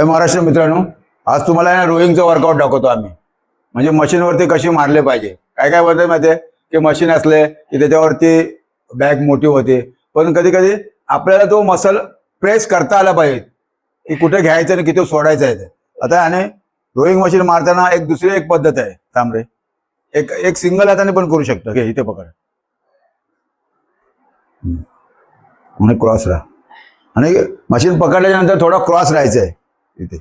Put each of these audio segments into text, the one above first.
महाराष्ट्र मित्रांनो, आज तुम्हाला ना रोईंगचं वर्कआउट दाखवतो आम्ही. म्हणजे मशीनवरती कशी मारले पाहिजे. काय काय होतं माहिती आहे की मशीन असले की त्याच्यावरती बॅग मोठी होते, पण कधी कधी आपल्याला तो मसल प्रेस करता आला पाहिजे की कुठे घ्यायचं आणि किती सोडायचं आहे ते. आता आणि रोईंग मशीन मारताना दुसरी एक पद्धत आहे. तांबरे एक एक सिंगल हाताने पण करू शकतो. घे इथे पकड आणि क्रॉस राहा, आणि मशीन पकडल्याच्या नंतर थोडा क्रॉस राहायचा आहे. इथे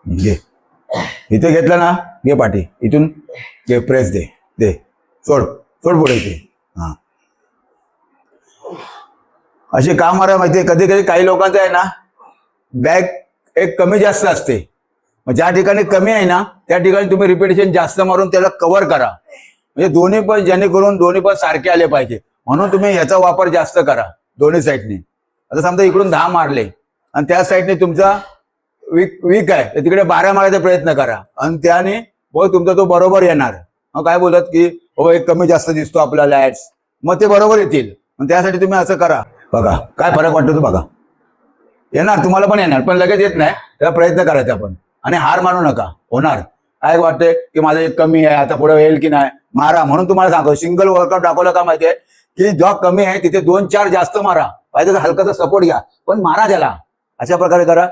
घे, इथे घेतलं ना, घे पाठी इथून घे, प्रेस दे दे, सोड सोड पुढे इथे. हा, अशी का मारा माहितीये. कधी कधी काही लोकांचं आहे ना, बॅग एक कमी जास्त असते. मग ज्या ठिकाणी कमी आहे ना त्या ठिकाणी तुम्ही रिपिटेशन जास्त मारून त्याला कव्हर करा. म्हणजे दोन्ही पण, जेणेकरून दोन्ही पण सारखे आले पाहिजे, म्हणून तुम्ही ह्याचा वापर जास्त करा दोन्ही साईडने. आता समजा इकडून 10 मारले आणि त्या साईडने तुमचा वीक आहे, तर तिकडे 12 मारायचा प्रयत्न करा आणि त्याने बघ तुमचा तो बरोबर येणार. मग काय बोलत की हो एक कमी जास्त दिसतो आपल्याला ऍड्स, मग ते बरोबर येतील. मग त्यासाठी तुम्ही असं करा. बघा काय फरक वाटतो तो बघा. येणार, तुम्हाला पण येणार, पण लगेच येत नाही. त्याला प्रयत्न करायचा आपण, आणि हार मानू नका. होणार. काय वाटतंय की माझं एक कमी आहे, आता पुढे येईल की नाही, मारा. म्हणून तुम्हाला सांगतो, सिंगल वर्कआउट दाखवलं का माहितीये की जो कमी आहे तिथे 2-4 जास्त मारा. पाहिजे तर हलकाचा सपोर्ट घ्या, पण मारा त्याला. अशा प्रकारे करा.